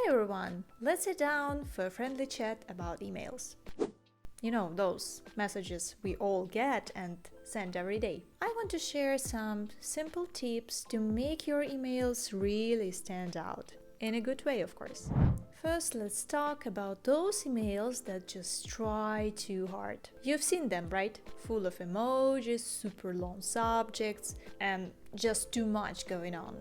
Hi everyone! Let's sit down for a friendly chat about emails. You know, those messages we all get and send every day. I want to share some simple tips to make your emails really stand out. In a good way, of course. First, let's talk about those emails that just try too hard. You've seen them, right? Full of emojis, super long subjects, and just too much going on.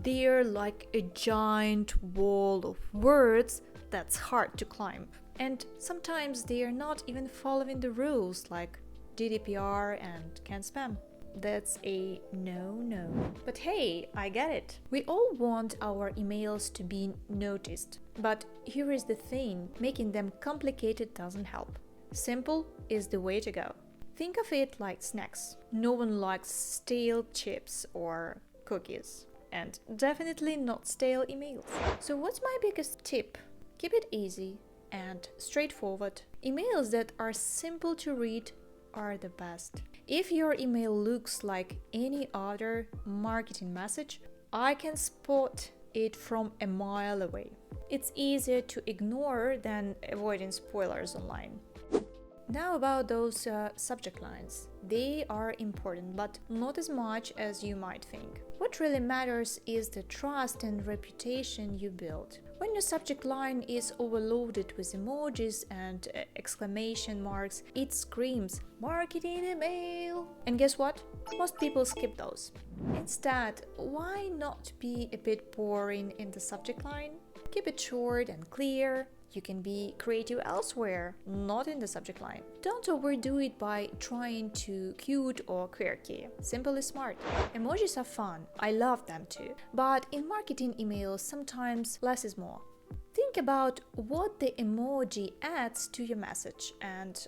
They're like a giant wall of words that's hard to climb. And sometimes they are not even following the rules like GDPR and can spam. That's a no. But hey, I get it. We all want our emails to be noticed. But here is the thing, making them complicated doesn't help. Simple is the way to go. Think of it like snacks. No one likes stale chips or cookies. And definitely not stale emails. So what's my biggest tip? Keep it easy and straightforward. Emails that are simple to read are the best. If your email looks like any other marketing message, I can spot it from a mile away. It's easier to ignore than avoiding spoilers online. Now about those subject lines. They are important, but not as much as you might think. What really matters is the trust and reputation you build. When your subject line is overloaded with emojis and exclamation marks, it screams marketing email. And guess what? Most people skip those. Instead, why not be a bit boring in the subject line? Keep it short and clear. You can be creative elsewhere, not in the subject line. Don't overdo it by trying to cute or quirky. Simple is smart. Emojis are fun. I love them too. But in marketing emails, sometimes less is more. Think about what the emoji adds to your message and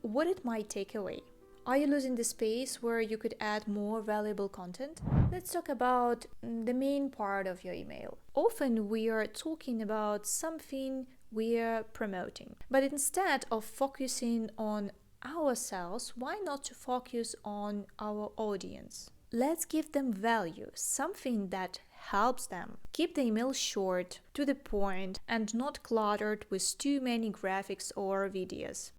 what it might take away. Are you losing the space where you could add more valuable content? Let's talk about the main part of your email. Often we are talking about something we're promoting. But instead of focusing on ourselves, why not to focus on our audience? Let's give them value, something that helps them. Keep the email short, to the point, and not cluttered with too many graphics or videos.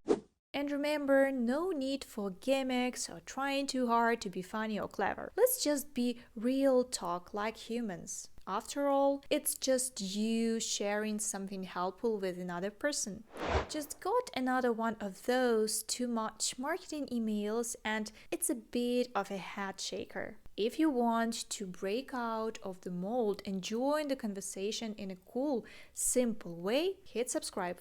And remember, no need for gimmicks or trying too hard to be funny or clever. Let's just be real talk like humans. After all, it's just you sharing something helpful with another person. Just got another one of those too much marketing emails and it's a bit of a head shaker. If you want to break out of the mold and join the conversation in a cool, simple way, hit subscribe.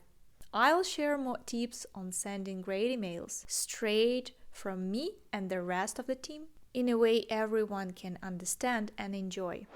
I'll share more tips on sending great emails straight from me and the rest of the team in a way everyone can understand and enjoy.